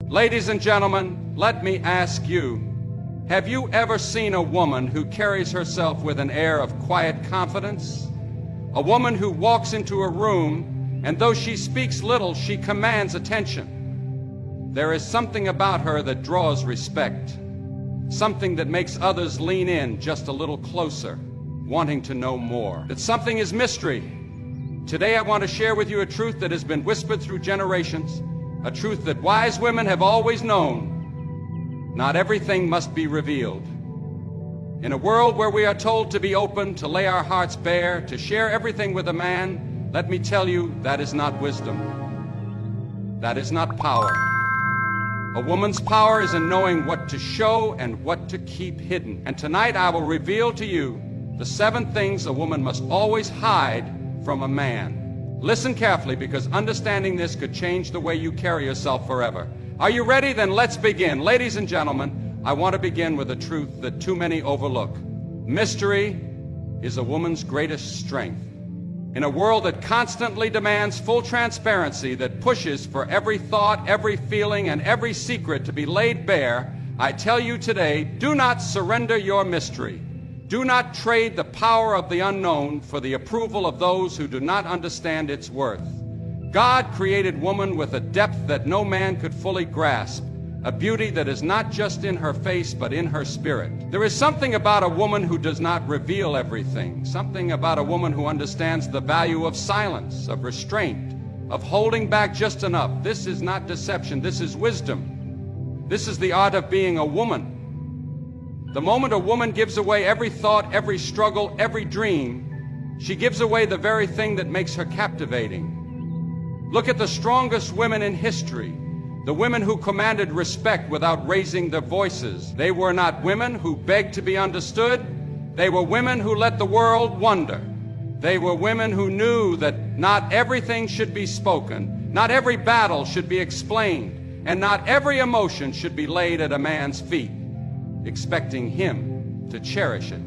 Ladies and gentlemen, let me ask you, have you ever seen a woman who carries herself with an air of quiet confidence? A woman who walks into a room, and though she speaks little, she commands attention. There is something about her that draws respect, something that makes others lean in just a little closer, wanting to know more. That something is mystery. Today I want to share with you a truth that has been whispered through generations, a truth that wise women have always known. Not everything must be revealed. In a world where we are told to be open, to lay our hearts bare, to share everything with a man, let me tell you, that is not wisdom. That is not power. A woman's power is in knowing what to show and what to keep hidden. And tonight I will reveal to you the 7 things a woman must always hide from a man. Listen carefully, because understanding this could change the way you carry yourself forever. Are you ready? Then let's begin. Ladies and gentlemen, I want to begin with a truth that too many overlook. Mystery is a woman's greatest strength. In a world that constantly demands full transparency, that pushes for every thought, every feeling, and every secret to be laid bare, I tell you today, do not surrender your mystery. Do not trade the power of the unknown for the approval of those who do not understand its worth. God created woman with a depth that no man could fully grasp, a beauty that is not just in her face but in her spirit. There is something about a woman who does not reveal everything, something about a woman who understands the value of silence, of restraint, of holding back just enough. This is not deception, this is wisdom. This is the art of being a woman. The moment a woman gives away every thought, every struggle, every dream, she gives away the very thing that makes her captivating. Look at the strongest women in history, the women who commanded respect without raising their voices. They were not women who begged to be understood. They were women who let the world wonder. They were women who knew that not everything should be spoken, not every battle should be explained, and not every emotion should be laid at a man's feet, expecting him to cherish it.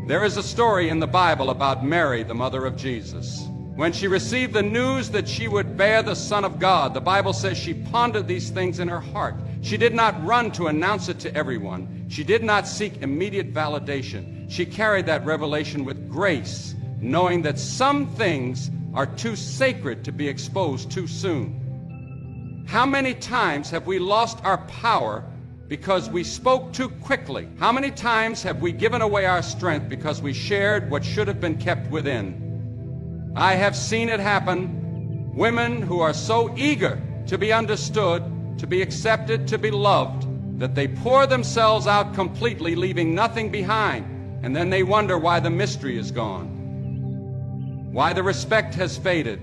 There is a story in the Bible about Mary, the mother of Jesus. When she received the news that she would bear the Son of God, the Bible says she pondered these things in her heart. She did not run to announce it to everyone. She did not seek immediate validation. She carried that revelation with grace, knowing that some things are too sacred to be exposed too soon. How many times have we lost our power because we spoke too quickly? How many times have we given away our strength because we shared what should have been kept within? I have seen it happen. Women who are so eager to be understood, to be accepted, to be loved, that they pour themselves out completely, leaving nothing behind. And then they wonder why the mystery is gone, why the respect has faded,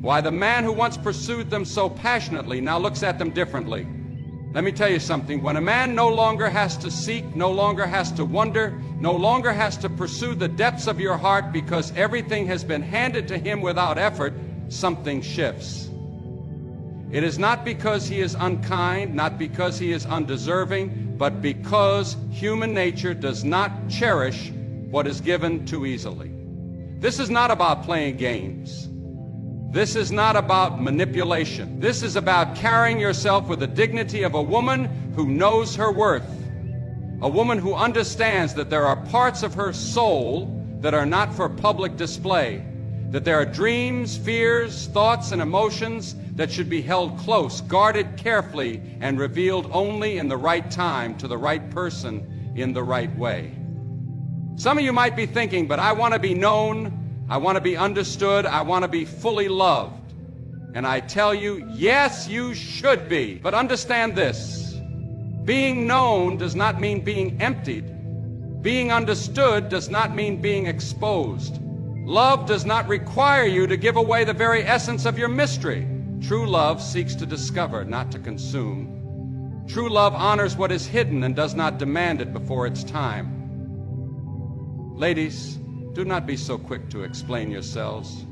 why the man who once pursued them so passionately now looks at them differently. Let me tell you something. When a man no longer has to seek, no longer has to wonder, no longer has to pursue the depths of your heart because everything has been handed to him without effort, something shifts. It is not because he is unkind, not because he is undeserving, but because human nature does not cherish what is given too easily. This is not about playing games. This is not about manipulation. This is about carrying yourself with the dignity of a woman who knows her worth. A woman who understands that there are parts of her soul that are not for public display, that there are dreams, fears, thoughts, and emotions that should be held close, guarded carefully, and revealed only in the right time to the right person in the right way. Some of you might be thinking, but I want to be known, I want to be understood, I want to be fully loved. And I tell you, yes, you should be. But understand this. Being known does not mean being emptied. Being understood does not mean being exposed. Love does not require you to give away the very essence of your mystery. True love seeks to discover, not to consume. True love honors what is hidden and does not demand it before its time. Ladies, do not be so quick to explain yourselves.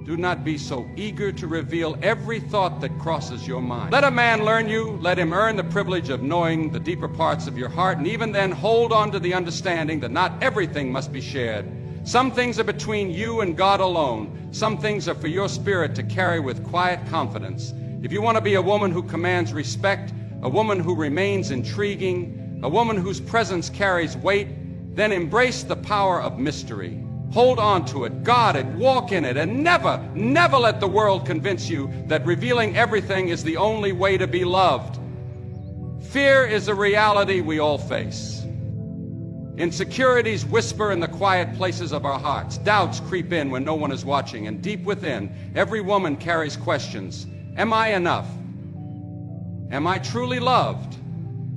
Do not be so eager to reveal every thought that crosses your mind. Let a man learn you, let him earn the privilege of knowing the deeper parts of your heart, and even then hold on to the understanding that not everything must be shared. Some things are between you and God alone. Some things are for your spirit to carry with quiet confidence. If you want to be a woman who commands respect, a woman who remains intriguing, a woman whose presence carries weight, then embrace the power of mystery. Hold on to it, guard it, walk in it, and never, never let the world convince you that revealing everything is the only way to be loved. Fear is a reality we all face. Insecurities whisper in the quiet places of our hearts. Doubts creep in when no one is watching, and deep within, every woman carries questions. Am I enough? Am I truly loved?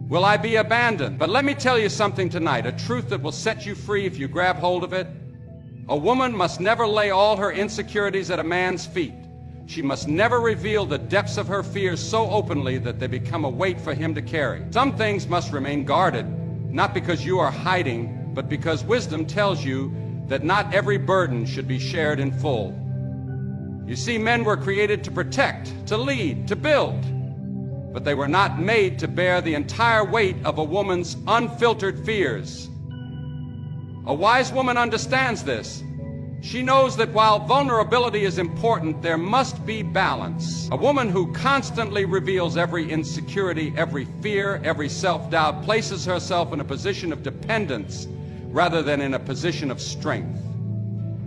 Will I be abandoned? But let me tell you something tonight, a truth that will set you free if you grab hold of it. A woman must never lay all her insecurities at a man's feet. She must never reveal the depths of her fears so openly that they become a weight for him to carry. Some things must remain guarded, not because you are hiding, but because wisdom tells you that not every burden should be shared in full. You see, men were created to protect, to lead, to build, but they were not made to bear the entire weight of a woman's unfiltered fears. A wise woman understands this. She knows that while vulnerability is important, there must be balance. A woman who constantly reveals every insecurity, every fear, every self-doubt, places herself in a position of dependence rather than in a position of strength.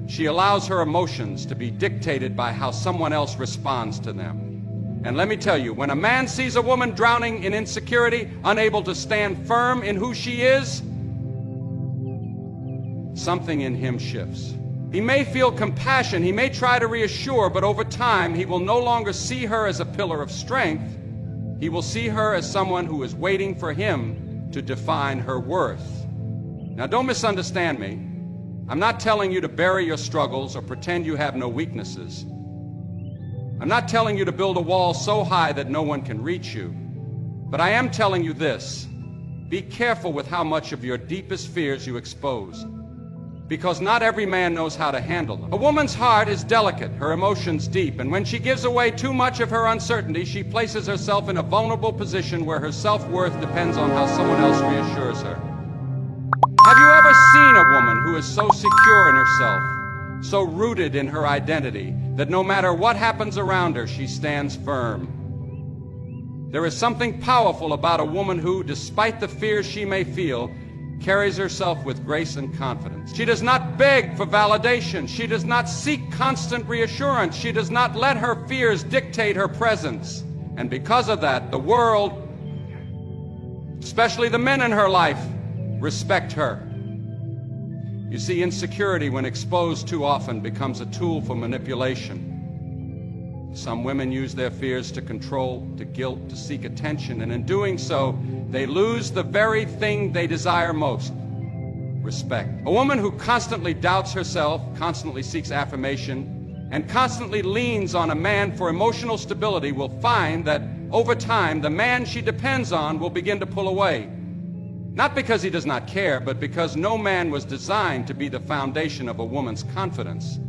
She allows her emotions to be dictated by how someone else responds to them. And let me tell you, when a man sees a woman drowning in insecurity, unable to stand firm in who she is, something in him shifts. He may feel compassion, he may try to reassure, but over time he will no longer see her as a pillar of strength. He will see her as someone who is waiting for him to define her worth. Now, don't misunderstand me. I'm not telling you to bury your struggles or pretend you have no weaknesses. I'm not telling you to build a wall so high that no one can reach you. But I am telling you this: be careful with how much of your deepest fears you expose, because not every man knows how to handle them. A woman's heart is delicate, her emotions deep, and when she gives away too much of her uncertainty, she places herself in a vulnerable position where her self-worth depends on how someone else reassures her. Have you ever seen a woman who is so secure in herself, so rooted in her identity, that no matter what happens around her, she stands firm? There is something powerful about a woman who, despite the fears she may feel, carries herself with grace and confidence. She does not beg for validation. She does not seek constant reassurance. She does not let her fears dictate her presence. And because of that, the world, especially the men in her life, respect her. You see, insecurity, when exposed too often, becomes a tool for manipulation. Some women use their fears to control, to guilt, to seek attention, and in doing so, they lose the very thing they desire most: respect. A woman who constantly doubts herself, constantly seeks affirmation, and constantly leans on a man for emotional stability will find that over time, the man she depends on will begin to pull away. Not because he does not care, but because no man was designed to be the foundation of a woman's confidence.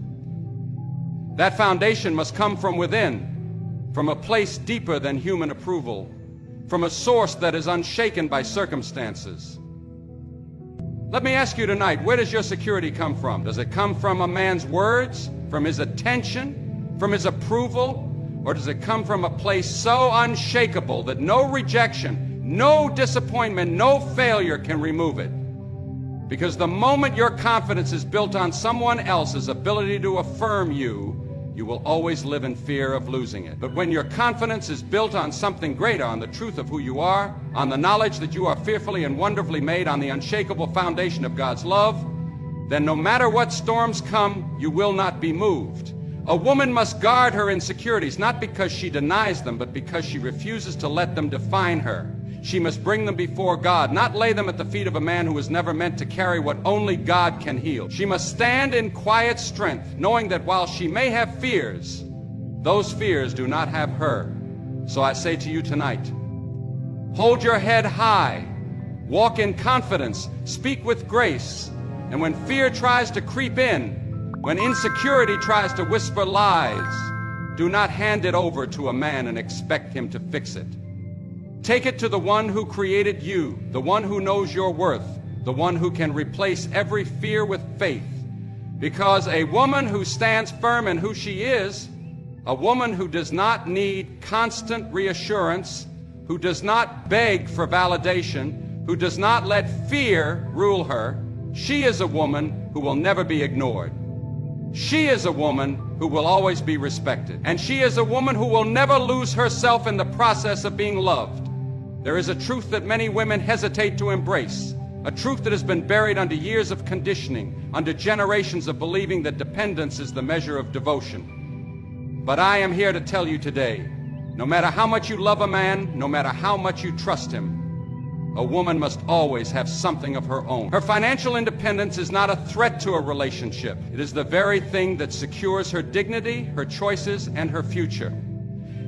That foundation must come from within, from a place deeper than human approval, from a source that is unshaken by circumstances. Let me ask you tonight, where does your security come from? Does it come from a man's words, from his attention, from his approval, or does it come from a place so unshakable that no rejection, no disappointment, no failure can remove it? Because the moment your confidence is built on someone else's ability to affirm you, you will always live in fear of losing it. But when your confidence is built on something greater, on the truth of who you are, on the knowledge that you are fearfully and wonderfully made, on the unshakable foundation of God's love, then no matter what storms come, you will not be moved. A woman must guard her insecurities, not because she denies them, but because she refuses to let them define her. She must bring them before God, not lay them at the feet of a man who was never meant to carry what only God can heal. She must stand in quiet strength, knowing that while she may have fears, those fears do not have her. So I say to you tonight, hold your head high, walk in confidence, speak with grace, and when fear tries to creep in, when insecurity tries to whisper lies, do not hand it over to a man and expect him to fix it. Take it to the one who created you, the one who knows your worth, the one who can replace every fear with faith, Because a woman who stands firm in who she is, a woman who does not need constant reassurance, who does not beg for validation, who does not let fear rule her, she is a woman who will never be ignored. She is a woman who will always be respected. And she is a woman who will never lose herself in the process of being loved. There is a truth that many women hesitate to embrace, a truth that has been buried under years of conditioning, under generations of believing that dependence is the measure of devotion. But I am here to tell you today, no matter how much you love a man, no matter how much you trust him, a woman must always have something of her own. Her financial independence is not a threat to a relationship. It is the very thing that secures her dignity, her choices, and her future.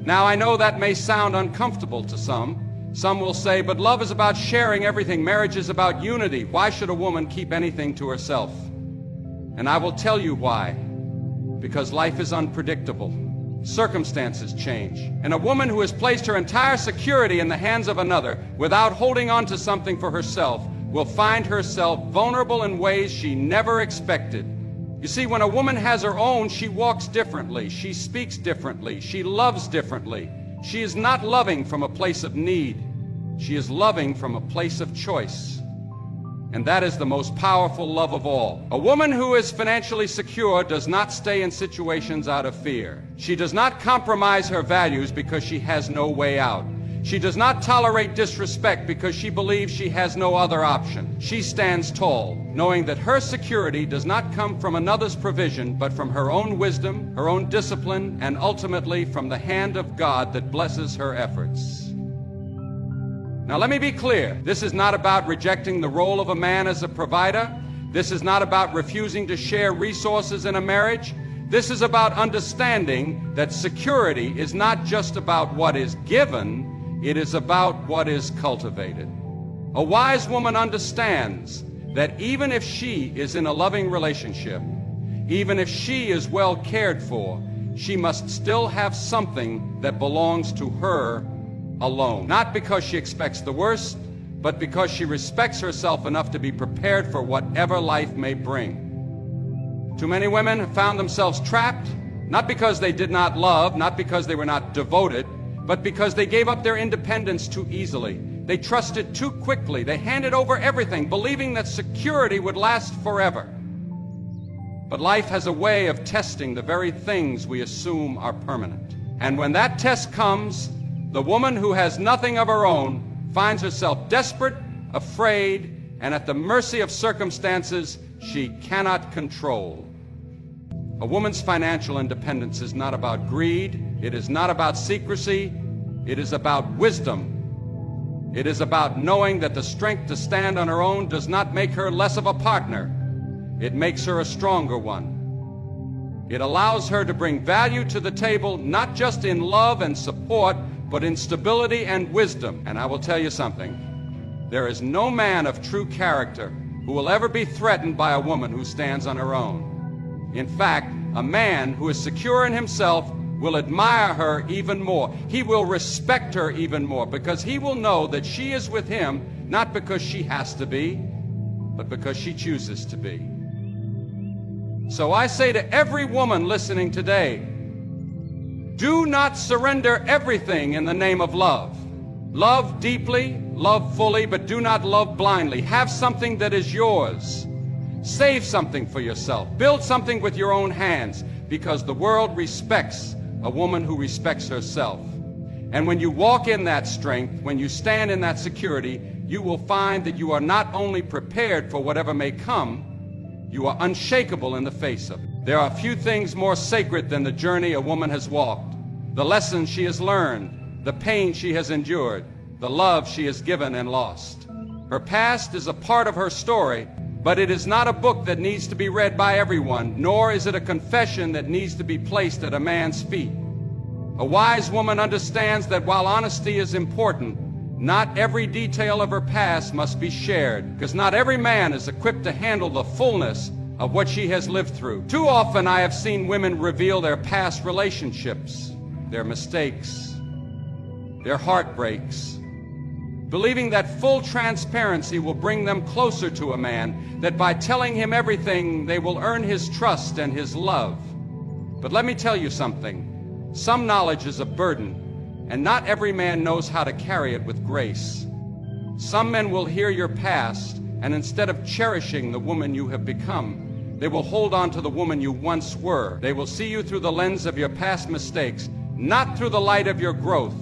Now, I know that may sound uncomfortable to some. Some will say, but love is about sharing everything. Marriage is about unity. Why should a woman keep anything to herself? And I will tell you why. Because life is unpredictable. Circumstances change. And a woman who has placed her entire security in the hands of another without holding on to something for herself will find herself vulnerable in ways she never expected. You see, when a woman has her own, she walks differently, she speaks differently, she loves differently. She is not loving from a place of need. She is loving from a place of choice. And that is the most powerful love of all. A woman who is financially secure does not stay in situations out of fear. She does not compromise her values because she has no way out. She does not tolerate disrespect because she believes she has no other option. She stands tall, knowing that her security does not come from another's provision, but from her own wisdom, her own discipline, and ultimately from the hand of God that blesses her efforts. Now let me be clear, this is not about rejecting the role of a man as a provider. This is not about refusing to share resources in a marriage. This is about understanding that security is not just about what is given, it is about what is cultivated. A wise woman understands that even if she is in a loving relationship, even if she is well cared for, she must still have something that belongs to her alone. Not because she expects the worst, but because she respects herself enough to be prepared for whatever life may bring. Too many women have found themselves trapped, not because they did not love, not because they were not devoted, but because they gave up their independence too easily. They trusted too quickly. They handed over everything, believing that security would last forever. But life has a way of testing the very things we assume are permanent. And when that test comes, the woman who has nothing of her own finds herself desperate, afraid, and at the mercy of circumstances she cannot control. A woman's financial independence is not about greed. It is not about secrecy. It is about wisdom. It is about knowing that the strength to stand on her own does not make her less of a partner. It makes her a stronger one. It allows her to bring value to the table, not just in love and support, but in stability and wisdom. And I will tell you something. There is no man of true character who will ever be threatened by a woman who stands on her own. In fact, a man who is secure in himself will admire her even more. He will respect her even more because he will know that she is with him not because she has to be, but because she chooses to be. So I say to every woman listening today, do not surrender everything in the name of love. Love deeply, love fully, but do not love blindly. Have something that is yours. Save something for yourself. Build something with your own hands, because the world respects a woman who respects herself. And when you walk in that strength, when you stand in that security, you will find that you are not only prepared for whatever may come, you are unshakable in the face of it. There are few things more sacred than the journey a woman has walked, the lessons she has learned, the pain she has endured, the love she has given and lost. Her past is a part of her story, but it is not a book that needs to be read by everyone, nor is it a confession that needs to be placed at a man's feet. A wise woman understands that while honesty is important, not every detail of her past must be shared, because not every man is equipped to handle the fullness of what she has lived through. Too often I have seen women reveal their past relationships, their mistakes, their heartbreaks, believing that full transparency will bring them closer to a man, that by telling him everything they will earn his trust and his love. But let me tell you something. Some knowledge is a burden, and not every man knows how to carry it with grace. Some men will hear your past, and instead of cherishing the woman you have become, they will hold on to the woman you once were. They will see you through the lens of your past mistakes, not through the light of your growth.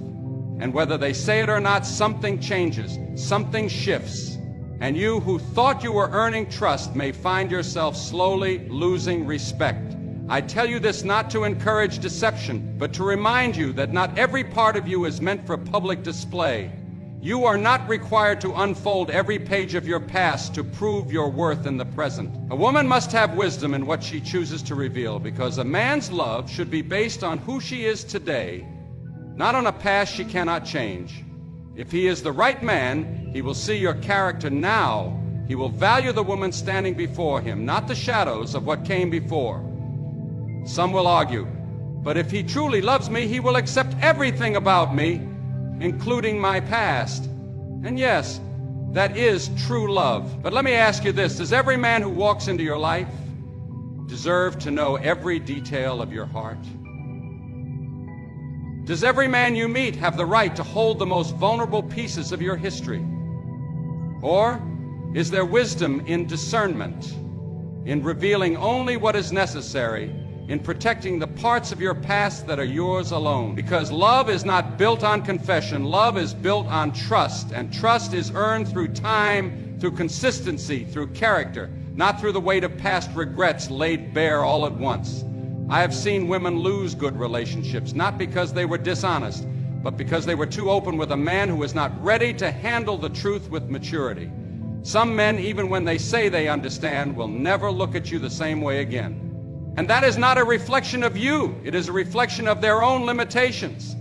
And whether they say it or not, something changes, something shifts. And you who thought you were earning trust may find yourself slowly losing respect. I tell you this not to encourage deception, but to remind you that not every part of you is meant for public display. You are not required to unfold every page of your past to prove your worth in the present. A woman must have wisdom in what she chooses to reveal, because a man's love should be based on who she is today, not on a past she cannot change. If he is the right man, he will see your character now. He will value the woman standing before him, not the shadows of what came before. Some will argue, but if he truly loves me, he will accept everything about me, including my past. And yes, that is true love. But let me ask you this, does every man who walks into your life deserve to know every detail of your heart? Does every man you meet have the right to hold the most vulnerable pieces of your history? Or is there wisdom in discernment, in revealing only what is necessary, in protecting the parts of your past that are yours alone? Because love is not built on confession. Love is built on trust, and trust is earned through time, through consistency, through character, not through the weight of past regrets laid bare all at once. I have seen women lose good relationships, not because they were dishonest, but because they were too open with a man who was not ready to handle the truth with maturity. Some men, even when they say they understand, will never look at you the same way again. And that is not a reflection of you. It is a reflection of their own limitations.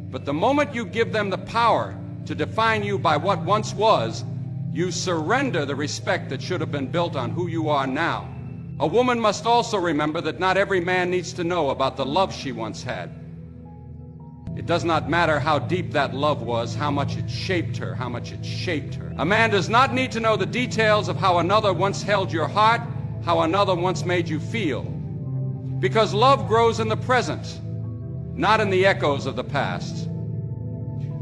But the moment you give them the power to define you by what once was, you surrender the respect that should have been built on who you are now. A woman must also remember that not every man needs to know about the love she once had. It does not matter how deep that love was, how much it shaped her, how much it shaped her. A man does not need to know the details of how another once held your heart, how another once made you feel. Because love grows in the present, not in the echoes of the past.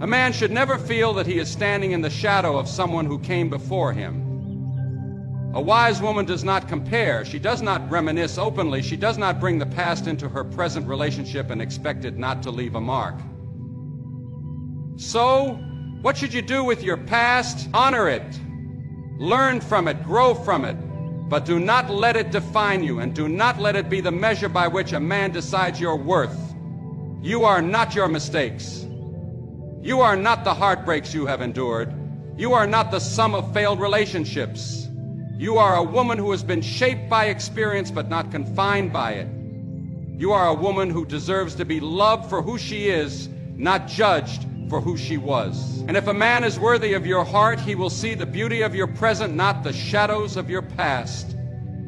A man should never feel that he is standing in the shadow of someone who came before him. A wise woman does not compare. She does not reminisce openly. She does not bring the past into her present relationship and expect it not to leave a mark. So, what should you do with your past? Honor it. Learn from it. Grow from it. But do not let it define you, and do not let it be the measure by which a man decides your worth. You are not your mistakes. You are not the heartbreaks you have endured. You are not the sum of failed relationships. You are a woman who has been shaped by experience but not confined by it. You are a woman who deserves to be loved for who she is, not judged for who she was. And if a man is worthy of your heart, he will see the beauty of your present, not the shadows of your past.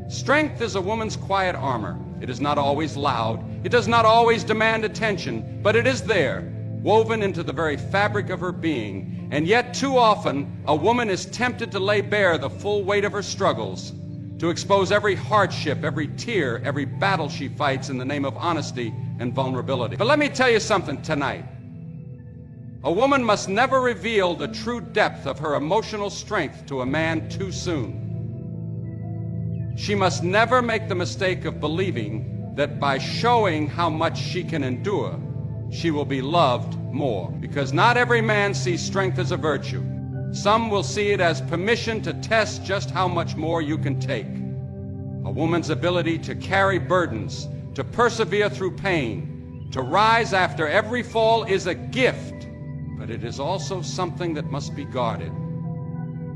Strength is a woman's quiet armor. It is not always loud. It does not always demand attention, but it is there, woven into the very fabric of her being. And yet, too often, a woman is tempted to lay bare the full weight of her struggles, to expose every hardship, every tear, every battle she fights in the name of honesty and vulnerability. But let me tell you something tonight. A woman must never reveal the true depth of her emotional strength to a man too soon. She must never make the mistake of believing that by showing how much she can endure, she will be loved more. Because not every man sees strength as a virtue. Some will see it as permission to test just how much more you can take. A woman's ability to carry burdens, to persevere through pain, to rise after every fall is a gift, but it is also something that must be guarded.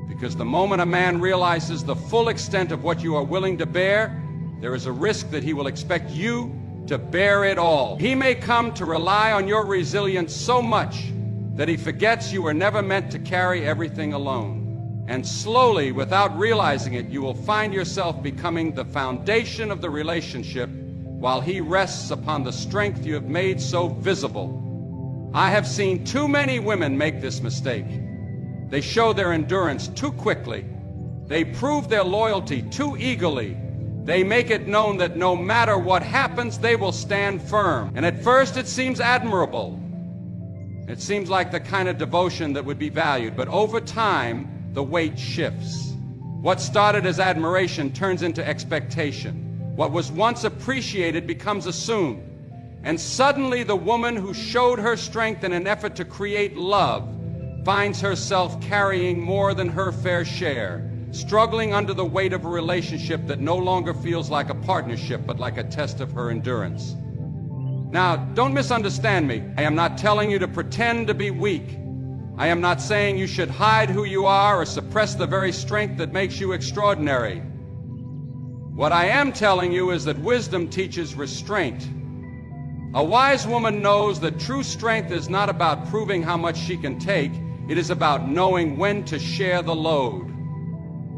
Because the moment a man realizes the full extent of what you are willing to bear, there is a risk that he will expect you to bear it all. He may come to rely on your resilience so much that he forgets you were never meant to carry everything alone. And slowly, without realizing it, you will find yourself becoming the foundation of the relationship while he rests upon the strength you have made so visible. I have seen too many women make this mistake. They show their endurance too quickly. They prove their loyalty too eagerly. They make it known that no matter what happens, they will stand firm. And at first it seems admirable. It seems like the kind of devotion that would be valued, but over time, the weight shifts. What started as admiration turns into expectation. What was once appreciated becomes assumed. And suddenly the woman who showed her strength in an effort to create love finds herself carrying more than her fair share, struggling under the weight of a relationship that no longer feels like a partnership, but like a test of her endurance. Now, don't misunderstand me. I am not telling you to pretend to be weak. I am not saying you should hide who you are or suppress the very strength that makes you extraordinary. What I am telling you is that wisdom teaches restraint. A wise woman knows that true strength is not about proving how much she can take. It is about knowing when to share the load.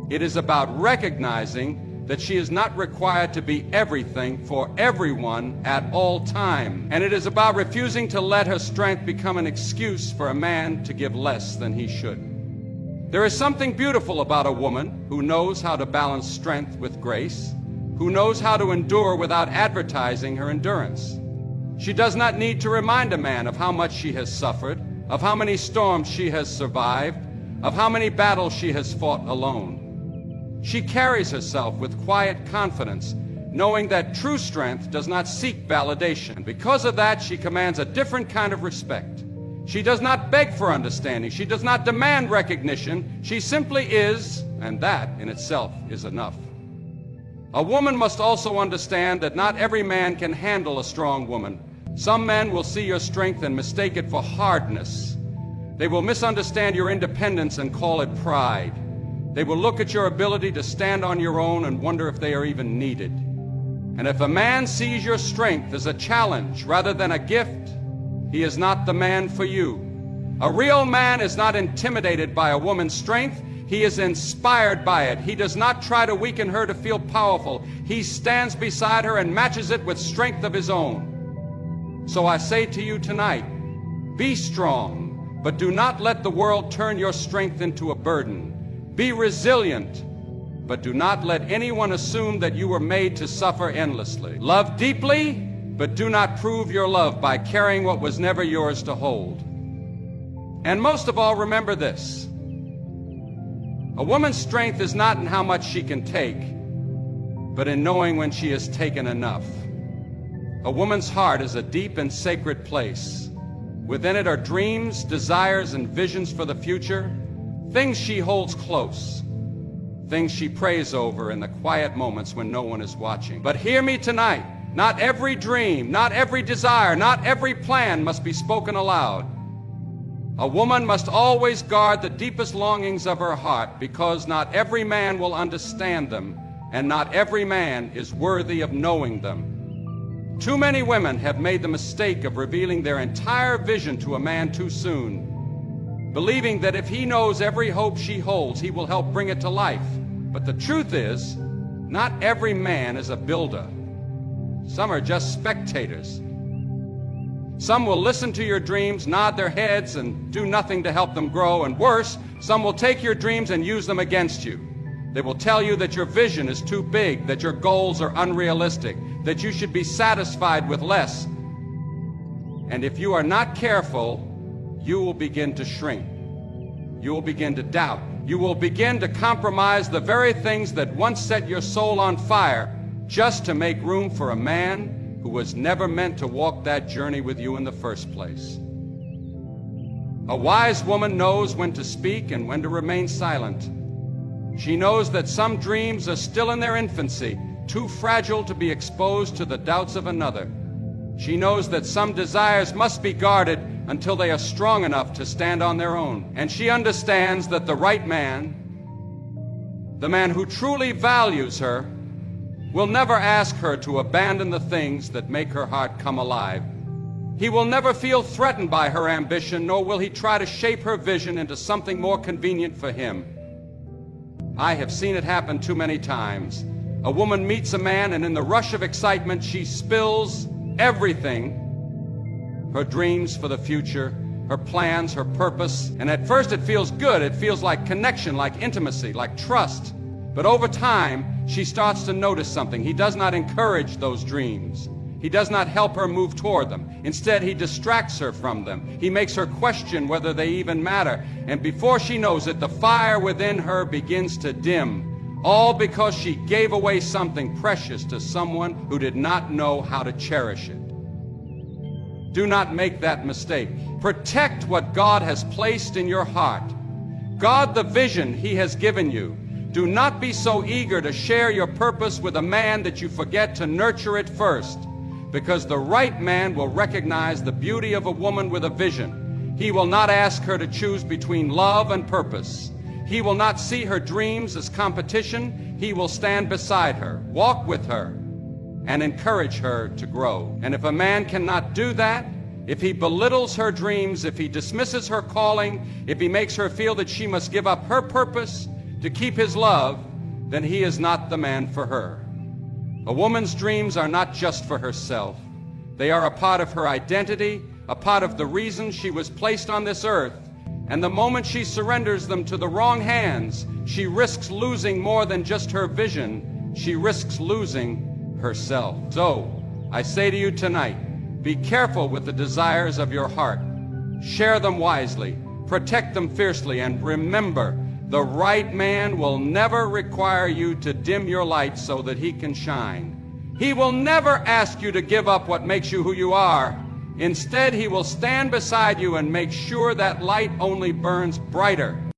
It is about recognizing that she is not required to be everything for everyone at all time. And it is about refusing to let her strength become an excuse for a man to give less than he should. There is something beautiful about a woman who knows how to balance strength with grace, who knows how to endure without advertising her endurance. She does not need to remind a man of how much she has suffered, of how many storms she has survived, of how many battles she has fought alone. She carries herself with quiet confidence, knowing that true strength does not seek validation. Because of that, she commands a different kind of respect. She does not beg for understanding. She does not demand recognition. She simply is, and that in itself is enough. A woman must also understand that not every man can handle a strong woman. Some men will see your strength and mistake it for hardness. They will misunderstand your independence and call it pride. They will look at your ability to stand on your own and wonder if they are even needed. And if a man sees your strength as a challenge rather than a gift, he is not the man for you. A real man is not intimidated by a woman's strength. He is inspired by it. He does not try to weaken her to feel powerful. He stands beside her and matches it with strength of his own. So I say to you tonight, be strong, but do not let the world turn your strength into a burden. Be resilient, but do not let anyone assume that you were made to suffer endlessly. Love deeply, but do not prove your love by carrying what was never yours to hold. And most of all, remember this. A woman's strength is not in how much she can take, but in knowing when she has taken enough. A woman's heart is a deep and sacred place. Within it are dreams, desires, and visions for the future, things she holds close, things she prays over in the quiet moments when no one is watching. But hear me tonight. Not every dream, not every desire, not every plan must be spoken aloud. A woman must always guard the deepest longings of her heart, because not every man will understand them, and not every man is worthy of knowing them. Too many women have made the mistake of revealing their entire vision to a man too soon, believing that if he knows every hope she holds, he will help bring it to life. But the truth is, not every man is a builder. Some are just spectators. Some will listen to your dreams, nod their heads, and do nothing to help them grow. And worse, some will take your dreams and use them against you. They will tell you that your vision is too big, that your goals are unrealistic, that you should be satisfied with less. And if you are not careful, you will begin to shrink. You will begin to doubt. You will begin to compromise the very things that once set your soul on fire, just to make room for a man who was never meant to walk that journey with you in the first place. A wise woman knows when to speak and when to remain silent. She knows that some dreams are still in their infancy, too fragile to be exposed to the doubts of another. She knows that some desires must be guarded until they are strong enough to stand on their own. And she understands that the right man, the man who truly values her, will never ask her to abandon the things that make her heart come alive. He will never feel threatened by her ambition, nor will he try to shape her vision into something more convenient for him. I have seen it happen too many times. A woman meets a man, and in the rush of excitement, she spills everything, her dreams for the future, her plans, her purpose. And at first it feels good. It feels like connection, like intimacy, like trust. But over time, she starts to notice something. He does not encourage those dreams. He does not help her move toward them. Instead, he distracts her from them. He makes her question whether they even matter. And before she knows it, the fire within her begins to dim, all because she gave away something precious to someone who did not know how to cherish it. Do not make that mistake. Protect what God has placed in your heart. Guard the vision He has given you. Do not be so eager to share your purpose with a man that you forget to nurture it first, because the right man will recognize the beauty of a woman with a vision. He will not ask her to choose between love and purpose. He will not see her dreams as competition. He will stand beside her, walk with her, and encourage her to grow. And if a man cannot do that, if he belittles her dreams, if he dismisses her calling, if he makes her feel that she must give up her purpose to keep his love, then he is not the man for her. A woman's dreams are not just for herself. They are a part of her identity, a part of the reason she was placed on this earth. And the moment she surrenders them to the wrong hands, she risks losing more than just her vision. She risks losing herself. So, I say to you tonight, be careful with the desires of your heart. Share them wisely, protect them fiercely, and remember, the right man will never require you to dim your light so that he can shine. He will never ask you to give up what makes you who you are. Instead, he will stand beside you and make sure that light only burns brighter.